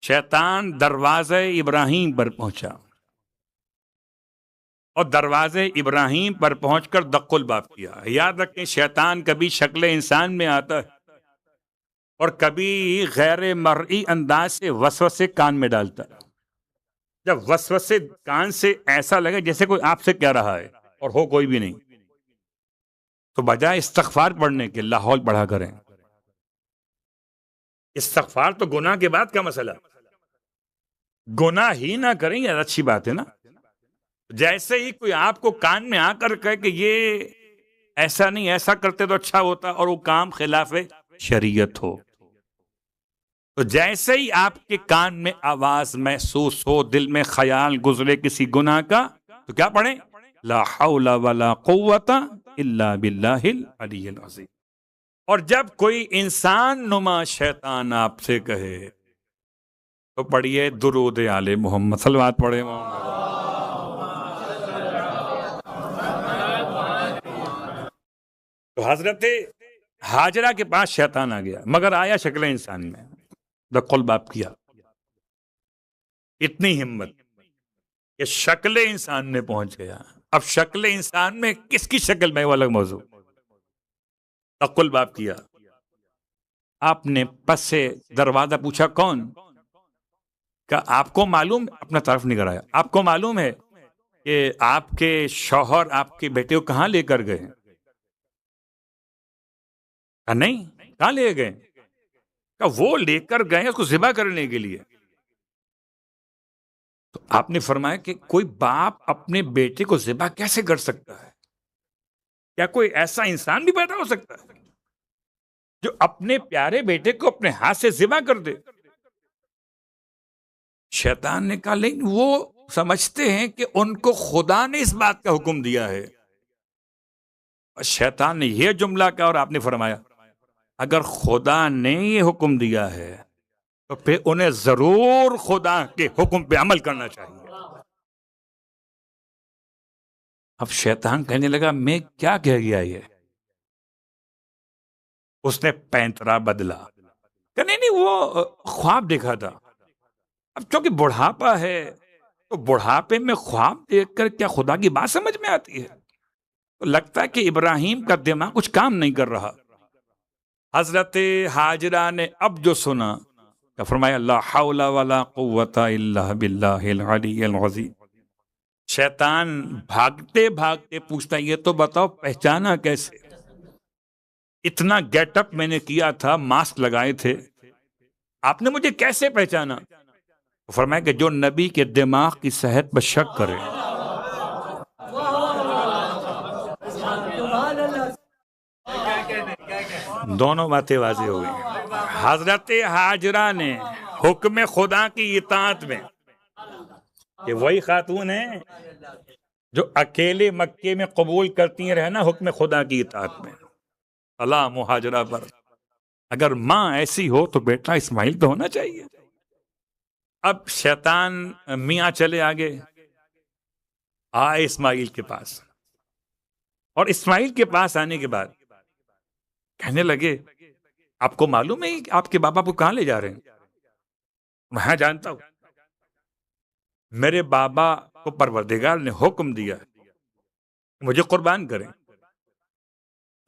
شیطان دروازے ابراہیم پر پہنچا اور دروازے ابراہیم پر پہنچ کر دق الباب کیا. یاد رکھیں شیطان کبھی شکل انسان میں آتا ہے اور کبھی غیر مرئی انداز سے وسوسے کان میں ڈالتا ہے. جب وسوسے کان سے ایسا لگے جیسے کوئی آپ سے کہہ رہا ہے اور ہو کوئی بھی نہیں، تو بجائے استغفار پڑھنے کے لاحول پڑھا کریں. استغفار تو گناہ کے بعد کا مسئلہ، گناہ ہی نہ کریں یہ اچھی بات ہے نا. جیسے ہی کوئی آپ کو کان میں آ کر کہے کہ یہ ایسا نہیں، ایسا کرتے تو اچھا ہوتا، اور وہ کام خلاف شریعت ہو، تو جیسے ہی آپ کے کان میں آواز محسوس ہو، دل میں خیال گزرے کسی گناہ کا، تو کیا پڑھیں؟ لا حول ولا قوت الا باللہ العلی العظیم. اور جب کوئی انسان نما شیطان آپ سے کہے تو پڑھیے درود آل محمد، صلوات پڑھے محمد. تو حضرت ہاجرہ کے پاس شیطان آ گیا، مگر آیا شکل انسان میں. دق الباب کیا. اتنی ہمت کہ شکل انسان میں پہنچ گیا. اب شکل انسان میں کس کی شکل میں، وہ الگ موضوع. دق الباب کیا. آپ نے پس سے دروازہ پوچھا کون؟ کہ آپ کو معلوم، اپنا طرف نہیں کرایا، آپ کو معلوم ہے کہ آپ کے شوہر آپ کے بیٹے کو کہاں لے کر گئے؟ نہیں، کہاں لے گئے؟ کہ وہ لے کر گئے اس کو ذبح کرنے کے لیے. تو آپ نے فرمایا کہ کوئی باپ اپنے بیٹے کو ذبح کیسے کر سکتا ہے؟ کیا کوئی ایسا انسان بھی پیدا ہو سکتا ہے جو اپنے پیارے بیٹے کو اپنے ہاتھ سے ذبح کر دے؟ شیطان نے کہا لیکن وہ سمجھتے ہیں کہ ان کو خدا نے اس بات کا حکم دیا ہے. اور شیطان نے یہ جملہ کہا اور آپ نے فرمایا اگر خدا نے یہ حکم دیا ہے تو پھر انہیں ضرور خدا کے حکم پہ عمل کرنا چاہیے. اب شیطان کہنے لگا میں کیا کہہ گیا یہ؟ اس نے پینترا بدلا کہ نہیں وہ خواب دیکھا تھا. اب چونکہ بڑھاپا ہے تو بڑھاپے میں خواب دیکھ کر کیا خدا کی بات سمجھ میں آتی ہے؟ تو لگتا ہے کہ ابراہیم کا دماغ کچھ کام نہیں کر رہا. حضرت ہاجرہ نے اب جو سنا کہ فرمایا لا حول ولا قوت الا باللہ العلی العظیم. شیطان بھاگتے بھاگتے پوچھتا یہ تو بتاؤ پہچانا کیسے؟ اتنا گیٹ اپ میں نے کیا تھا، ماسک لگائے تھے، آپ نے مجھے کیسے پہچانا؟ فرمایا کہ جو نبی کے دماغ کی صحت پر شک کرے. دونوں باتیں واضح ہو گئی. حضرت ہاجرہ نے حکم خدا کی اطاعت میں، کہ وہی خاتون ہیں جو اکیلے مکے میں قبول کرتی رہے نا حکم خدا کی اطاعت میں، سلام ہاجرہ پر. اگر ماں ایسی ہو تو بیٹا اسماعیل تو ہونا چاہیے. اب شیطان میاں چلے آگے، آئے اسماعیل کے پاس، اور اسماعیل کے پاس آنے کے بعد کہنے لگے آپ کو معلوم ہے کہ آپ کے بابا کو کہاں لے جا رہے ہیں؟ میں جانتا ہوں، میرے بابا کو پروردگار نے حکم دیا مجھے قربان کریں.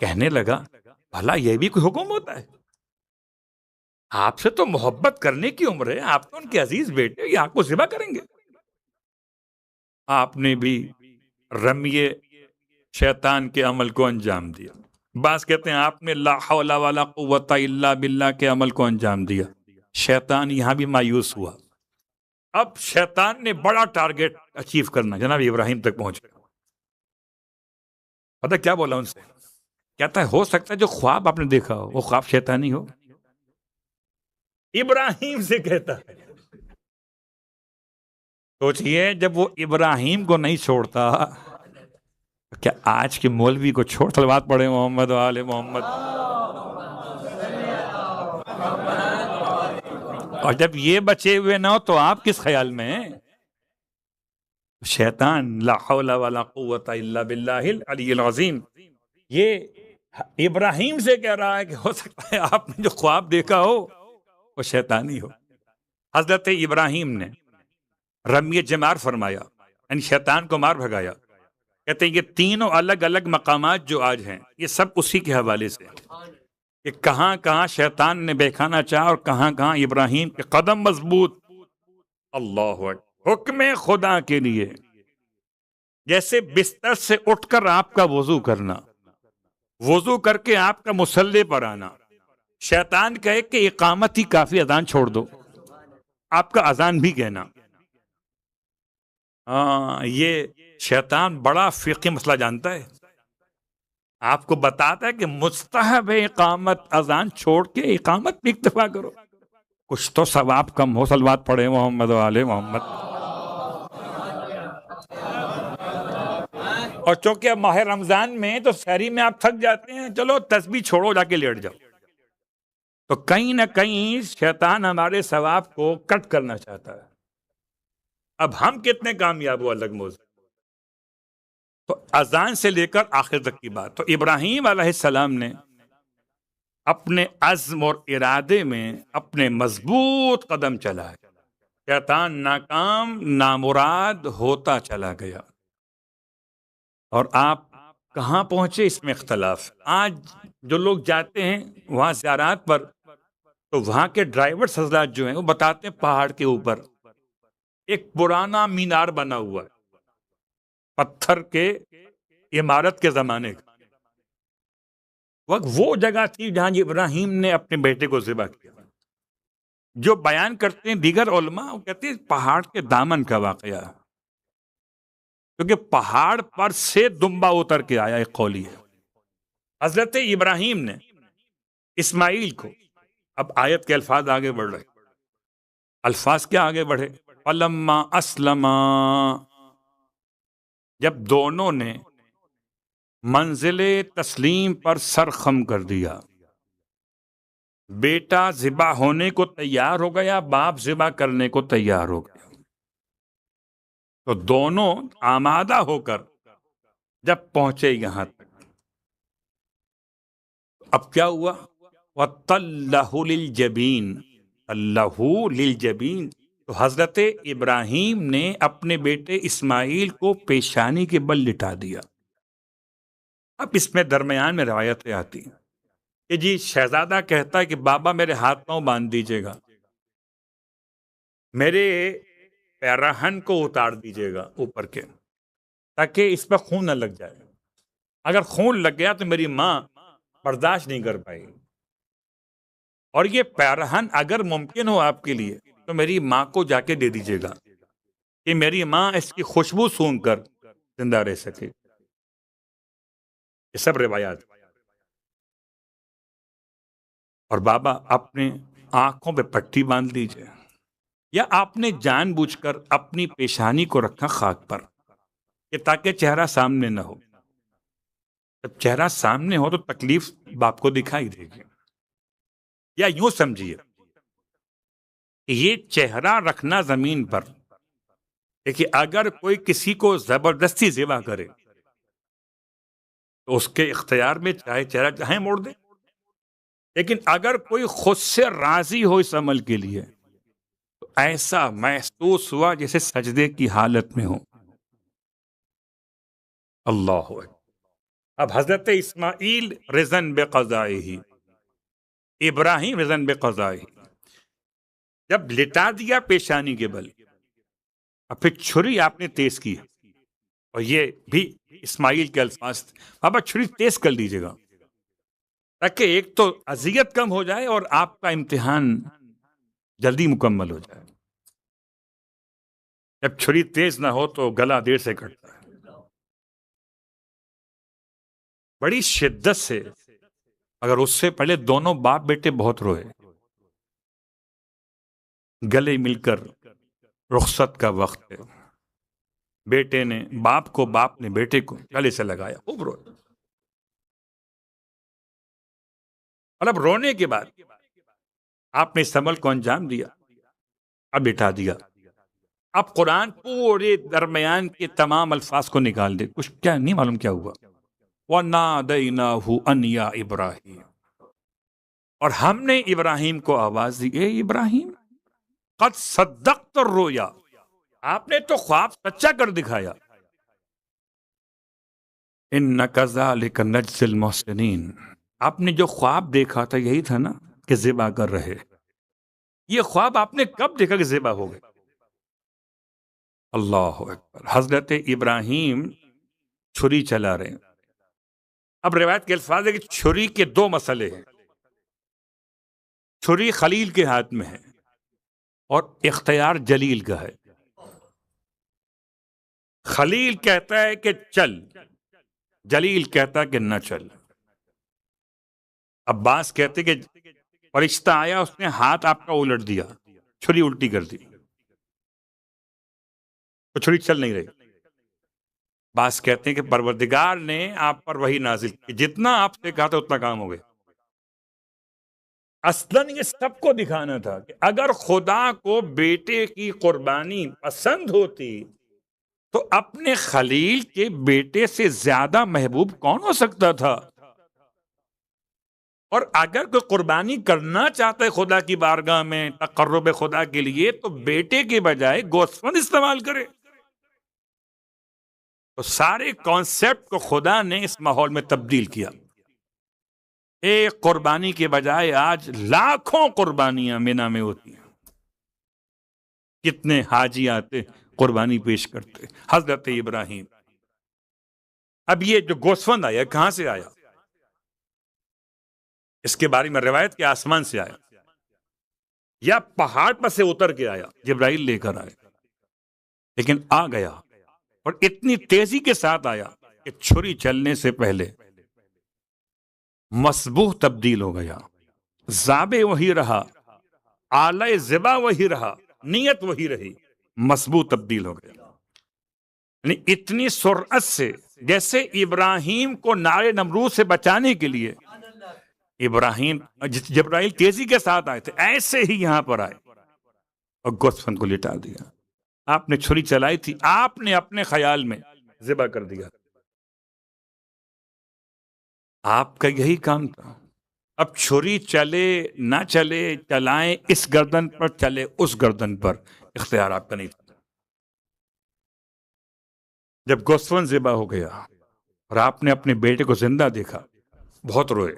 کہنے لگا بھلا یہ بھی کوئی حکم ہوتا ہے؟ آپ سے تو محبت کرنے کی عمر ہے، آپ تو ان کے عزیز بیٹے، یہ آپ کو ذبح کریں گے؟ آپ نے بھی رمیے شیطان کے عمل کو انجام دیا. بعض کہتے ہیں آپ نے لا حول ولا قوت الا باللہ کے عمل کو انجام دیا. شیطان یہاں بھی مایوس ہوا. اب شیطان نے بڑا ٹارگٹ اچیو کرنا، جناب ابراہیم تک پہنچ گیا. پتہ کیا بولا ان سے؟ کہتا ہے ہو سکتا ہے جو خواب آپ نے دیکھا ہو وہ خواب شیطانی ہو. ابراہیم سے کہتا ہے. سوچئے جب وہ ابراہیم کو نہیں چھوڑتا، کیا آج کے مولوی کو چھوڑ؟ صلوات پڑھے محمد و آل محمد. اور جب یہ بچے ہوئے نہ ہو تو آپ کس خیال میں ہیں؟ شیطان لا حول ولا قوت الا باللہ العلی العظیم یہ ابراہیم سے کہہ رہا ہے کہ ہو سکتا ہے آپ نے جو خواب دیکھا ہو وہ شیطانی ہو. حضرت ابراہیم نے رمی جمار فرمایا، یعنی شیطان کو مار بھگایا. کہتے ہیں یہ تینوں الگ الگ مقامات جو آج ہیں یہ سب اسی کے حوالے سے ہیں کہ کہاں کہاں شیطان نے بہکانا چاہا اور کہاں کہاں ابراہیم کے قدم مضبوط. اللہ اکبر. حکم خدا کے لیے جیسے بستر سے اٹھ کر آپ کا وضو کرنا، وضو کر کے آپ کا مصلی پر آنا، شیطان کہے کہ اقامت ہی کافی، اذان چھوڑ دو، آپ کا اذان بھی کہنا. یہ شیطان بڑا فقہی مسئلہ جانتا ہے. آپ کو بتاتا ہے کہ مستحب ہے اقامت، اذان چھوڑ کے اقامت بھی اکتفا کرو، کچھ تو ثواب کم ہو. صلوات پڑھے محمد و آل محمد. اور چونکہ اب ماہ رمضان میں تو سحری میں آپ تھک جاتے ہیں، چلو تسبیح چھوڑو، جا کے لیٹ جاؤ. تو کہیں نہ کہیں شیطان ہمارے ثواب کو کٹ کرنا چاہتا ہے. اب ہم کتنے کامیاب ہو الگ موضوع. تو اذان سے لے کر آخر تک کی بات. تو ابراہیم علیہ السلام نے اپنے عزم اور ارادے میں اپنے مضبوط قدم چلائے. شیطان ناکام نامراد ہوتا چلا گیا. اور آپ کہاں پہنچے اس میں اختلاف. آج جو لوگ جاتے ہیں وہاں زیارات پر تو وہاں کے ڈرائیور حضرات جو ہیں وہ بتاتے ہیں پہاڑ کے اوپر ایک پرانا مینار بنا ہوا ہے، پتھر کے عمارت کے زمانے کا. وہ جگہ تھی جہاں ابراہیم نے اپنے بیٹے کو ذبح کیا. جو بیان کرتے ہیں دیگر علماء، وہ کہتے ہیں پہاڑ کے دامن کا واقعہ، کیونکہ پہاڑ پر سے دمبا اتر کے آیا. ایک قولی ہے حضرت ابراہیم نے اسماعیل کو، اب آیت کے الفاظ آگے بڑھ رہے. الفاظ کیا آگے بڑھے؟ فلما اسلما، جب دونوں نے منزل تسلیم پر سر خم کر دیا، بیٹا ذبح ہونے کو تیار ہو گیا، باپ ذبح کرنے کو تیار ہو گیا. تو دونوں آمادہ ہو کر جب پہنچے یہاں تک، اب کیا ہوا؟ وَطَلَّهُ لِلْجَبِينَ، اللَّهُ لِلْجَبِينَ. تو حضرت ابراہیم نے اپنے بیٹے اسماعیل کو پیشانی کے بل لٹا دیا. اب اس میں درمیان میں روایتیں آتی ہیں کہ جی شہزادہ کہتا ہے کہ بابا میرے ہاتھ پاؤں باندھ دیجیے گا، میرے پیراہن کو اتار دیجیے گا اوپر کے، تاکہ اس پہ خون نہ لگ جائے. اگر خون لگ گیا تو میری ماں برداشت نہیں کر پائے گی. اور یہ پیراہن اگر ممکن ہو آپ کے لیے تو میری ماں کو جا کے دے دیجیے گا کہ میری ماں اس کی خوشبو سونگھ کر زندہ رہ سکے. یہ سب روایات. اور بابا اپنے آنکھوں پہ پٹی باندھ لیجیے، یا آپ نے جان بوجھ کر اپنی پیشانی کو رکھا خاک پر کہ تاکہ چہرہ سامنے نہ ہو. جب چہرہ سامنے ہو تو تکلیف باپ کو دکھائی دے گی. یا یوں سمجھیے کہ یہ چہرہ رکھنا زمین پر، کہ اگر کوئی کسی کو زبردستی ذبح کرے تو اس کے اختیار میں چاہے چہرہ چاہے موڑ دے، لیکن اگر کوئی خود سے راضی ہو اس عمل کے لیے تو ایسا محسوس ہوا جیسے سجدے کی حالت میں ہو. اللہ اکبر. اب حضرت اسماعیل رضن بقضائہ، ابراہیم رضن بقضائہ، جب لٹا دیا پیشانی کے بل، اب پھر چھری آپ نے تیز کی. اور یہ بھی اسماعیل کے الفاظ تھے، بابا چھری تیز کر لیجیے گا تاکہ ایک تو اذیت کم ہو جائے اور آپ کا امتحان جلدی مکمل ہو جائے. جب چھری تیز نہ ہو تو گلا دیر سے کٹتا ہے. بڑی شدت سے، اگر اس سے پہلے دونوں باپ بیٹے بہت روئے، گلے مل کر رخصت کا وقت ہے. بیٹے نے باپ کو، باپ نے بیٹے کو گلے سے لگایا، خوب روئے. اور اب رونے کے بعد آپ نے اس عمل کو انجام دیا، اب بٹھا دیا. اب قرآن پورے درمیان کے تمام الفاظ کو نکال دے، کچھ کیا نہیں معلوم کیا ہوا. وَنَادَيْنَاهُ أَنْ يَا إِبْرَاهِيمُ، اور ہم نے ابراہیم کو آواز دی، اے ابراہیم. قد صدقت الرؤیا، آپ نے تو خواب سچا کر دکھایا. انک ذالک نجزی المحسنین، آپ نے جو خواب دیکھا تھا یہی تھا نا کہ ذبح کر رہے. یہ خواب آپ نے کب دیکھا کہ ذبح ہو گئے؟ اللہ اکبر. حضرت ابراہیم چھری چلا رہے ہیں. اب روایت کے الفاظ ہے کہ چھری کے دو مسئلے ہیں. چھری خلیل کے ہاتھ میں ہے اور اختیار جلیل کا ہے. خلیل کہتا ہے کہ چل، جلیل کہتا ہے کہ نہ چل. عباس کہتے کہ فرشتہ آیا، اس نے ہاتھ آپ کا الٹ دیا، چھری الٹی کر دی تو چھری چل نہیں رہی. باس کہتے ہیں کہ پروردگار نے آپ پر وحی نازل کی، جتنا آپ سے کہا تھا اتنا کام ہو گیا. اصلاً یہ سب کو دکھانا تھا کہ اگر خدا کو بیٹے کی قربانی پسند ہوتی تو اپنے خلیل کے بیٹے سے زیادہ محبوب کون ہو سکتا تھا. اور اگر کوئی قربانی کرنا چاہتا ہے خدا کی بارگاہ میں تقرب خدا کے لیے تو بیٹے کے بجائے گوسفند استعمال کرے. تو سارے کانسیپٹ کو خدا نے اس ماحول میں تبدیل کیا. ایک قربانی کے بجائے آج لاکھوں قربانیاں مینا میں ہوتی ہیں. کتنے حاجی آتے قربانی پیش کرتے. حضرت ابراہیم، اب یہ جو گوسفند آیا کہاں سے آیا؟ اس کے بارے میں روایت کے آسمان سے آیا یا پہاڑ پر سے اتر کے آیا، جبرائیل لے کر آئے. لیکن آ گیا اور اتنی تیزی کے ساتھ آیا کہ چھری چلنے سے پہلے مسبوح تبدیل ہو گیا. ذابح وہی رہا، آلہ ذبح وہی رہا، نیت وہی رہی، مسبوح تبدیل ہو گیا. یعنی اتنی سرعت سے، جیسے ابراہیم کو نار نمرود سے بچانے کے لیے ابراہیم جبرائیل تیزی کے ساتھ آئے تھے، ایسے ہی یہاں پر آئے اور گوسفند کو لٹا دیا. آپ نے چھری چلائی تھی، آپ نے اپنے خیال میں ذبح کر دیا. آپ کا یہی کام تھا. اب چھری چلے نہ چلے، چلائیں اس گردن پر چلے اس گردن پر، اختیار آپ کا نہیں تھا. جب گوسفند ذبح ہو گیا اور آپ نے اپنے بیٹے کو زندہ دیکھا، بہت روئے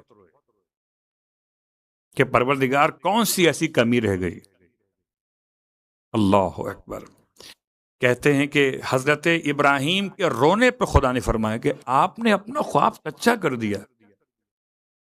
کہ پروردگار کون سی ایسی کمی رہ گئی. اللہ اکبر. کہتے ہیں کہ حضرت ابراہیم کے رونے پہ خدا نے فرمایا کہ آپ نے اپنا خواب سچا کر دیا.